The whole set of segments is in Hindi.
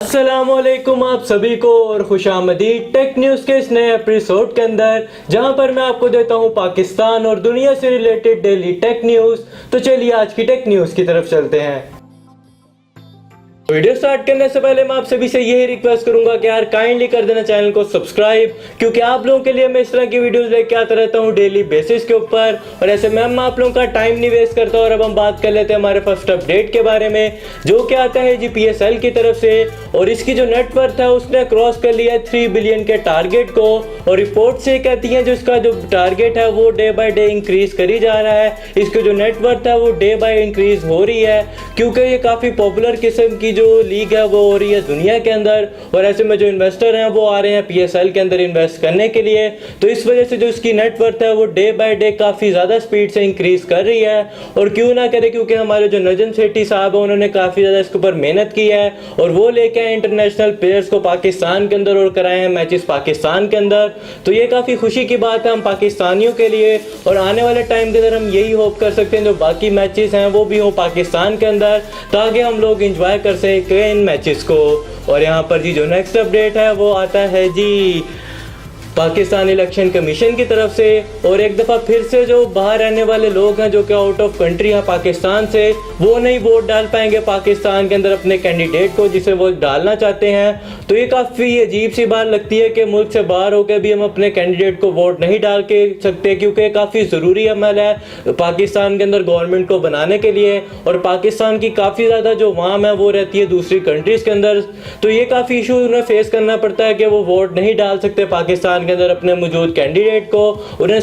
अस्सलामुअलैकुम आप सभी को और खुशामदीद टेक न्यूज़ के इस नए एपिसोड के अंदर, जहां पर मैं आपको देता हूं पाकिस्तान और दुनिया से रिलेटेड डेली टेक न्यूज़। तो चलिए आज की टेक न्यूज़ की तरफ चलते हैं। वीडियो स्टार्ट करने से पहले मैं आप सभी से यही रिक्वेस्ट करूंगा कि यार काइंडली कर देना चैनल को सब्सक्राइब, क्योंकि आप लोगों के लिए मैं इस तरह की वीडियोस लेके आता रहता हूं डेली बेसिस के ऊपर। और ऐसे मैं आप लोगों का टाइम नहीं वेस्ट करता। और अब हम बात कर लेते हैं हमारे फर्स्ट अपडेट के बारे में, जो कि आता है जी PSL की तरफ से। और इसकी जो नेटवर्थ है उसने क्रॉस कर लिया है 3 बिलियन के टारगेट को। और रिपोर्ट से कहती है जो इसका जो टारगेट है वो डे बाय डे इंक्रीज करी जा रहा है। इसकी जो नेटवर्थ है वो डे बाय इंक्रीज हो रही है, क्योंकि ये काफ़ी पॉपुलर किस्म की जो लीग है वो हो रही है दुनिया के अंदर। और ऐसे में जो इन्वेस्टर हैं वो आ रहे हैं PSL के अंदर इन्वेस्ट करने के लिए। तो इस वजह से जो इसकी नेटवर्थ है वो डे बाय डे काफ़ी ज़्यादा स्पीड से इंक्रीज कर रही है। और क्यों ना करे, क्योंकि हमारे जो नजम सेठी साहब है उन्होंने काफ़ी ज़्यादा इसके ऊपर मेहनत की है। और वो लेके आए इंटरनेशनल प्लेयर्स को पाकिस्तान के अंदर और कराए हैं मैचेस पाकिस्तान के अंदर। तो ये काफ़ी खुशी की बात है हम पाकिस्तानियों के लिए। और आने वाले टाइम के अंदर हम यही होप कर सकते हैं जो बाकी मैचेस हैं वो भी हों पाकिस्तान के अंदर, ताकि हम लोग इंजॉय कर सकें इन मैचेस को। और यहाँ पर जी जो नेक्स्ट अपडेट है वो आता है जी पाकिस्तान इलेक्शन कमीशन की तरफ से। और एक दफ़ा फिर से जो बाहर रहने वाले लोग हैं जो कि आउट ऑफ कंट्री हैं पाकिस्तान से, वो नहीं वोट डाल पाएंगे पाकिस्तान के अंदर अपने कैंडिडेट को जिसे वो डालना चाहते हैं। तो ये काफ़ी अजीब सी बात लगती है कि मुल्क से बाहर होकर भी हम अपने कैंडिडेट को वोट नहीं डाल के सकते, क्योंकि काफ़ी ज़रूरी अमल है पाकिस्तान के अंदर गवर्नमेंट को बनाने के लिए। और पाकिस्तान की काफ़ी ज़्यादा जो वाम है वो रहती है दूसरी कंट्रीज़ के अंदर। तो ये काफ़ी इशू उन्हें फेस करना पड़ता है कि वो वोट नहीं डाल सकते पाकिस्तान के अंदर अपने मौजूद कैंडिडेट को। उन्हें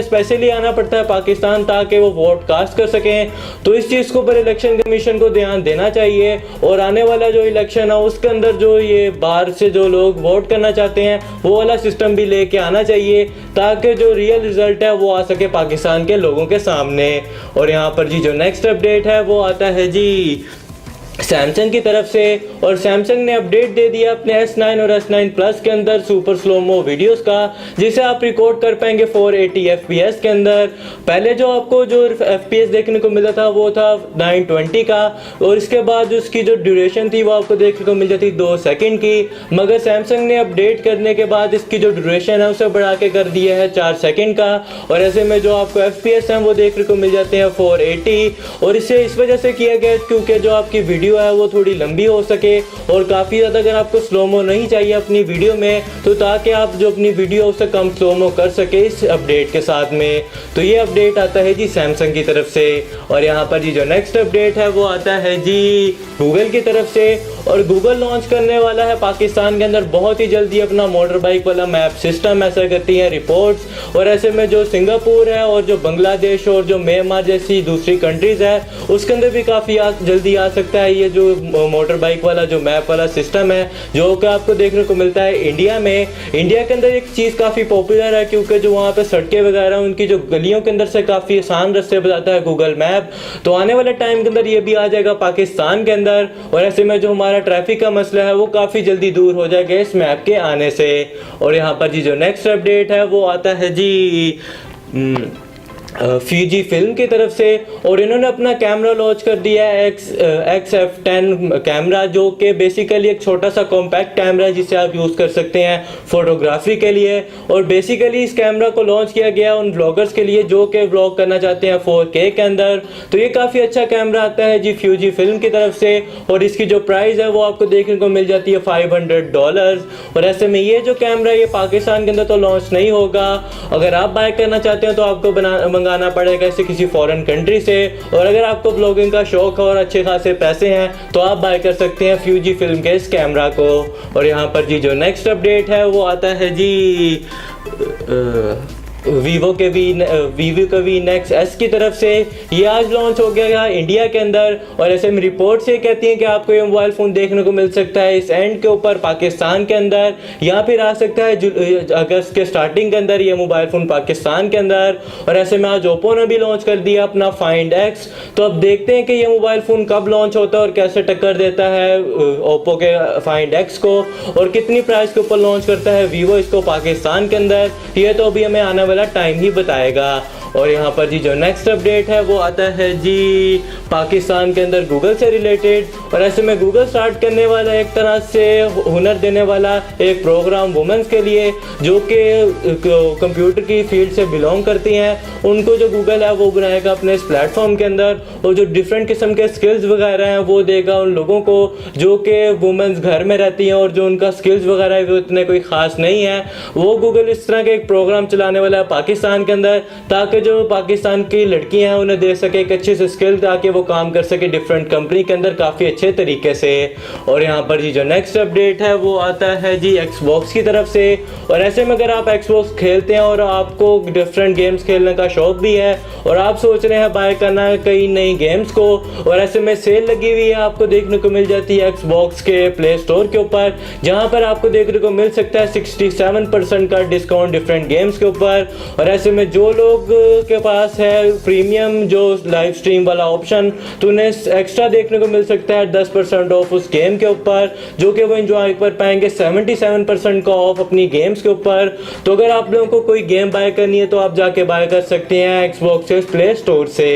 स्पेशली आना पड़ता है पाकिस्तान ताकि वो वोट कास्ट कर सकें। तो इस चीज़ के ऊपर इलेक्शन कमीशन को ध्यान देना चाहिए। और आने वाला जो इलेक्शन है उसके अंदर जो ये बाहर से जो लोग वोट करना चाहते हैं वो वाला सिस्टम भी लेके आना चाहिए, ताकि जो रियल रिजल्ट है वो आ सके पाकिस्तान के लोगों के सामने। और यहाँ पर जी जो नेक्स्ट अपडेट है वो आता है जी सैमसंग की तरफ से। और सैमसंग ने अपडेट दे दिया अपने S9 और S9 प्लस के अंदर सुपर स्लोमो वीडियोस का, जिसे आप रिकॉर्ड कर पाएंगे 480 FPS के अंदर। पहले जो आपको जो FPS देखने को मिला था वो था 920 का, और इसके बाद उसकी जो ड्यूरेशन थी वो आपको देखने को मिल जाती 2 सेकंड की। मगर सैमसंग ने अपडेट करने के बाद इसकी जो ड्यूरेशन है उसे बढ़ा के कर दिया है 4 सेकंड का। और ऐसे में जो आपको FPS हैं वो देखने को मिल जाते हैं 480। और इसे इस वजह से किया गया क्योंकि जो आपकी वीडियो है वो थोड़ी लंबी हो सके, और काफ़ी ज़्यादा अगर आपको स्लोमो नहीं चाहिए अपनी वीडियो में, तो ताकि आप जो अपनी वीडियो उससे कम स्लोमो कर सके इस अपडेट के साथ में। तो ये अपडेट आता है जी सैमसंग की तरफ से। और यहाँ पर जी जो नेक्स्ट अपडेट है वो आता है जी गूगल की तरफ से। और गूगल लॉन्च करने वाला है पाकिस्तान के अंदर बहुत ही जल्दी अपना मोटर बाइक वाला मैप सिस्टम, ऐसा करती है रिपोर्ट्स। और ऐसे में जो सिंगापुर है और जो बांग्लादेश और जो म्यांमार जैसी दूसरी कंट्रीज़ है उसके अंदर भी काफ़ी जल्दी आ सकता है ये जो मोटर बाइक वाला जो मैप वाला सिस्टम है, जो कि आपको देखने को मिलता है इंडिया में। इंडिया के अंदर एक चीज़ काफ़ी पॉपुलर है, क्योंकि जो वहाँ पे सड़कें वगैरह उनकी जो गलियों के अंदर से काफ़ी आसान रास्ते बताता है गूगल मैप। तो आने वाले टाइम के अंदर ये भी आ जाएगा पाकिस्तान के अंदर। और ऐसे में जो हमारा ट्रैफिक का मसला है वो काफ़ी जल्दी दूर हो जाएगा इस मैप के आने से। और यहाँ पर जी जो नेक्स्ट अपडेट है वो आता है जी फ्यूजी फिल्म की तरफ से। और इन्होंने अपना कैमरा लॉन्च कर दिया है XF10 कैमरा, जो कि बेसिकली एक छोटा सा कॉम्पैक्ट कैमरा है जिसे आप यूज़ कर सकते हैं फोटोग्राफी के लिए। और बेसिकली इस कैमरा को लॉन्च किया गया उन ब्लॉगर्स के लिए जो कि ब्लॉग करना चाहते हैं 4K के अंदर। तो ये काफ़ी अच्छा कैमरा आता है जी फ्यूजी फिल्म की तरफ से। और इसकी जो प्राइस है वो आपको देखने को मिल जाती है $500। और ऐसे में ये जो कैमरा ये पाकिस्तान के अंदर तो लॉन्च नहीं होगा। अगर आप बाय करना चाहते हैं तो आपको मंगाना पड़ेगा इसे किसी फॉरेन कंट्री से। और अगर आपको ब्लॉगिंग का शौक है और अच्छे खासे पैसे हैं तो आप बाय कर सकते हैं फ्यूजी फिल्म के इस कैमरा को। और यहाँ पर जी जो नेक्स्ट अपडेट है वो आता है जी वीवो के वी नेक्स्ट एस की तरफ से। ये आज लॉन्च हो गया है इंडिया के अंदर। और ऐसे में रिपोर्ट से कहती हैं कि आपको ये मोबाइल फ़ोन देखने को मिल सकता है इस एंड के ऊपर पाकिस्तान के अंदर, या फिर आ सकता है अगस्त के स्टार्टिंग के अंदर ये मोबाइल फ़ोन पाकिस्तान के अंदर। और ऐसे में आज ओप्पो ने भी लॉन्च कर दिया अपना फाइंड एक्स। तो अब देखते हैं कि ये मोबाइल फ़ोन कब लॉन्च होता है और कैसे टक्कर देता है ओप्पो के फाइंड एक्स को, और कितनी प्राइस के ऊपर लॉन्च करता है वीवो इसको पाकिस्तान के अंदर। ये तो अभी हमें आने वाला टाइम ही बताएगा। और यहाँ पर जी जो नेक्स्ट अपडेट है वो आता है जी पाकिस्तान के अंदर गूगल से रिलेटेड। और ऐसे में गूगल स्टार्ट करने वाला एक तरह से हुनर देने वाला एक प्रोग्राम वुमेन्स के लिए जो कि कंप्यूटर की फील्ड से बिलोंग करती हैं, उनको जो गूगल है वो बनाएगा अपने इस प्लेटफॉर्म के अंदर, और जो डिफरेंट किस्म के स्किल्स वगैरह हैं वो देगा उन लोगों को जो कि वुमेन्स घर में रहती हैं और जो उनका स्किल्स वगैरह है वो इतने कोई ख़ास नहीं है। वो गूगल इस तरह के एक प्रोग्राम चलाने वाला है पाकिस्तान के अंदर, ताकि जो पाकिस्तान की लड़कियां हैं उन्हें दे सके एक अच्छे से स्किल, ताकि वो काम कर सके डिफरेंट कंपनी के अंदर काफ़ी अच्छे तरीके से। और यहाँ पर जी जो नेक्स्ट अपडेट है वो आता है जी एक्सबॉक्स की तरफ से। और ऐसे में अगर आप एक्सबॉक्स खेलते हैं और आपको डिफरेंट गेम्स खेलने का शौक भी है और आप सोच रहे हैं बाय करना है कई नई गेम्स को, और ऐसे में सेल लगी हुई है आपको देखने को मिल जाती है एक्सबॉक्स के प्ले स्टोर के ऊपर, जहां पर आपको देखने को मिल सकता है 67% का डिस्काउंट डिफरेंट गेम्स के ऊपर। और ऐसे में जो लोग के पास है प्रीमियम जो लाइव स्ट्रीम वाला ऑप्शन, तो उन्हें एक्स्ट्रा देखने को मिल सकता है 10% ऑफ उस गेम के ऊपर, जो कि वो एंजॉय कर पाएंगे 77% का ऑफ अपनी गेम्स के ऊपर। तो अगर आप लोगों को कोई गेम बाय करनी है तो आप जाके बाय कर सकते हैं एक्सबॉक्स प्ले स्टोर से।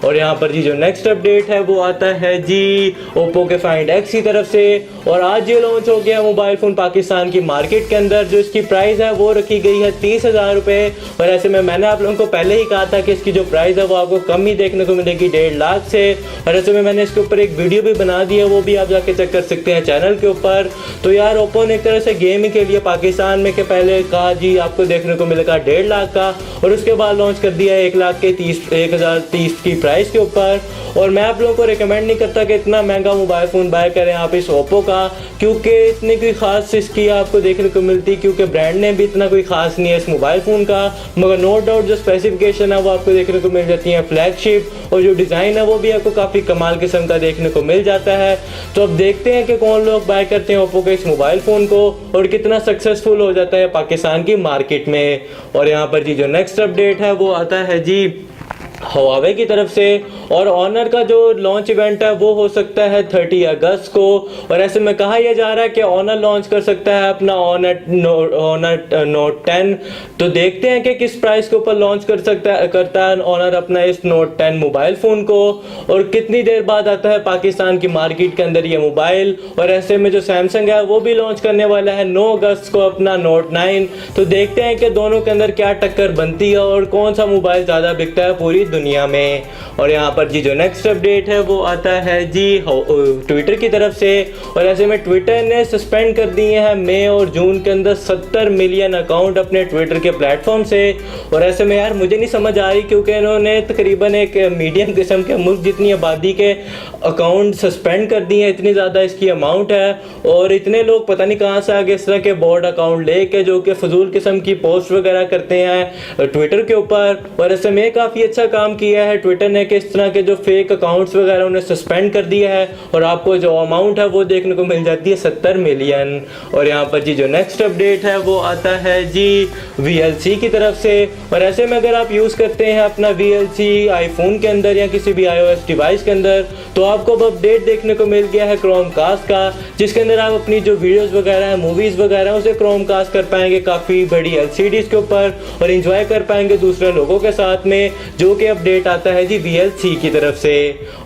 और यहाँ पर जी जो नेक्स्ट अपडेट है वो आता है जी ओप्पो के फाइंड एक्स की तरफ से। और आज ये लॉन्च हो गया मोबाइल फ़ोन पाकिस्तान की मार्केट के अंदर, जो इसकी प्राइस है वो रखी गई है 30,000 रुपये। और ऐसे में मैंने आप लोगों को पहले ही कहा था कि इसकी जो प्राइस है वो आपको कम ही देखने को मिलेगी 1.5 लाख से। और ऐसे में मैंने इसके ऊपर एक वीडियो भी बना दी है, वो भी आप जाके चेक कर सकते हैं चैनल के ऊपर। तो यार ओप्पो ने एक तरह से गेम ही के लिए पाकिस्तान में के पहले कहा जी आपको देखने को मिलेगा 1.5 लाख का, और उसके बाद लॉन्च कर दिया 1,30,030 की प्राइस के ऊपर। और मैं आप लोगों को रिकमेंड नहीं करता कि इतना महंगा मोबाइल फ़ोन बाय करें आप इस ओप्पो का, क्योंकि इतनी कोई ख़ास इसकी आपको देखने को मिलती, क्योंकि ब्रांड नेम भी इतना कोई ख़ास नहीं है इस मोबाइल फ़ोन का। मगर नो डाउट जो स्पेसिफिकेशन है वो आपको देखने को मिल जाती है फ्लैगशिप, और जो डिज़ाइन है वो भी आपको काफ़ी कमाल किस्म का देखने को मिल जाता है। तो अब देखते हैं कि कौन लोग बाय करते हैं ओप्पो के इस मोबाइल फ़ोन को और कितना सक्सेसफुल हो जाता है पाकिस्तान की मार्केट में। और यहाँ पर जी जो नेक्स्ट अपडेट है वो आता है जी हुआवे की तरफ से। और ऑनर का जो लॉन्च इवेंट है वो हो सकता है 30 अगस्त को। और ऐसे में कहा यह जा रहा है कि ऑनर लॉन्च कर सकता है अपना ऑनर नोट 10। तो देखते हैं कि किस प्राइस के ऊपर लॉन्च करता है ऑनर अपना इस नोट 10 मोबाइल फ़ोन को, और कितनी देर बाद आता है पाकिस्तान की मार्केट के अंदर ये मोबाइल। और ऐसे में जो सैमसंग है वो भी लॉन्च करने वाला है 9 अगस्त को अपना नोट 9। तो देखते हैं कि दोनों के अंदर क्या टक्कर बनती है और कौन सा मोबाइल ज़्यादा बिकता है पूरी दुनिया में। और यहाँ पर जी जो नेक्स्ट अपडेट है वो आता है जी ट्विटर की तरफ से। और ऐसे में ट्विटर ने सस्पेंड कर दिए हैं मई और जून के अंदर 70 मिलियन अकाउंट अपने ट्विटर के प्लेटफॉर्म से। और ऐसे में यार मुझे नहीं समझ आ रही, क्योंकि इन्होंने तकरीबन एक मीडियम किस्म के मुल्क जितनी आबादी के अकाउंट सस्पेंड कर दिए हैं, इतनी ज़्यादा इसकी अमाउंट है। और इतने लोग पता नहीं कहाँ से आगे इस तरह के बोर्ड अकाउंट लेके जो कि फजूल किस्म की पोस्ट वगैरह करते हैं ट्विटर के ऊपर। और ऐसे में काफ़ी अच्छा काम किया है ट्विटर ने कि इस तरह के जो फेक अकाउंट्स वगैरह उन्हें सस्पेंड कर दिया है, और आपको जो अमाउंट है वो देखने को मिल जाती है 70 मिलियन। और यहाँ पर जी जो नेक्स्ट अपडेट है वो आता है जी VLC की तरफ से। और ऐसे में अगर आप यूज़ करते हैं अपना VLC आईफोन के अंदर या किसी भी iOS डिवाइस के अंदर, तो आपको अब अपडेट देखने को मिल गया है क्रोमकास्ट का, जिसके अंदर आप अपनी जो वीडियोज़ वगैरह है मूवीज़ वगैरह उसे क्रोमकास्ट कर पाएंगे काफ़ी बड़ी LCDs के ऊपर, और इंजॉय कर पाएंगे दूसरे लोगों के साथ में, जो कि अपडेट आता है जी VLC की तरफ से।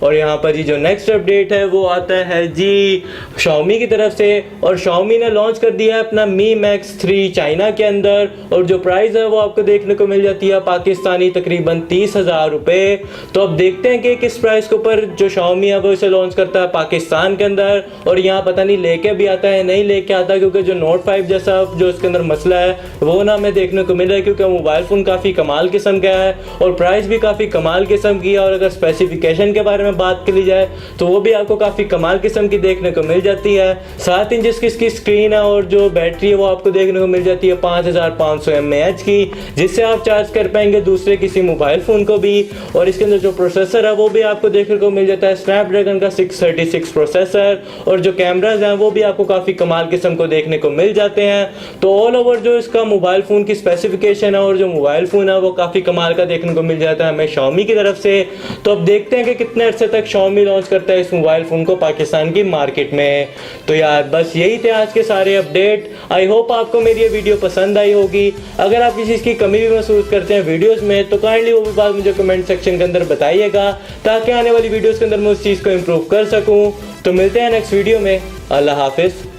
और यहाँ पर जी जो नेक्स्ट अपडेट है वो आता है जी Xiaomi की तरफ से। और Xiaomi ने लॉन्च कर दिया है अपना Mi Max 3 चाइना के अंदर, और जो प्राइस है वो आपको देखने को मिल जाती है पाकिस्तानी तकरीबन 30,000 रुपये। तो अब देखते हैं कि किस प्राइस के ऊपर जो Xiaomi है वो इसे लॉन्च करता है पाकिस्तान के अंदर, और यहाँ पता नहीं लेके भी आता है नहीं लेके आता, क्योंकि जो Note 5 जैसा जो इसके अंदर मसला है वो ना हमें देखने को मिल रहा है, क्योंकि मोबाइल फ़ोन काफ़ी कमाल किस्म का है और प्राइस भी काफ़ी कमाल किस्म की है। और अगर स्पेसिफिकेशन के बारे में बात करी जाए तो वो भी आपको काफ़ी कमाल किस्म की देखने को मिल जाती है। 7 इंच की इसकी स्क्रीन है, और जो बैटरी है वो आपको देखने को मिल जाती है 5500 mAh की, जिससे आप चार्ज कर पाएंगे दूसरे किसी मोबाइल फ़ोन को भी। और इसके अंदर जो प्रोसेसर है वो भी आपको देखने को मिल जाता है स्नैपड्रैगन का 636 प्रोसेसर, और जो कैमराज हैं वो भी आपको काफ़ी कमाल किस्म को देखने को मिल जाते हैं। तो ऑल ओवर जो इसका मोबाइल फ़ोन की स्पेसिफिकेशन है और जो मोबाइल फ़ोन है वो काफ़ी कमाल का देखने को मिल जाता है हमें Xiaomi की तरफ से। तो अब देखते हैं कि कितने अरसे तक Xiaomi लॉन्च करता है इस मोबाइल फ़ोन को पाकिस्तान की मार्केट में। तो यार बस यही थे आज के सारे अपडेट। आई होप आपको मेरी ये वीडियो पसंद आई होगी। अगर आप किसी चीज़ की कमी भी महसूस करते हैं वीडियोस में तो काइंडली वो भी बात मुझे कमेंट सेक्शन के अंदर बताइएगा, ताकि आने वाली वीडियोस के अंदर मैं उस चीज़ को इम्प्रूव कर सकूँ। तो मिलते हैं नेक्स्ट वीडियो में। अल्लाह हाफिज़।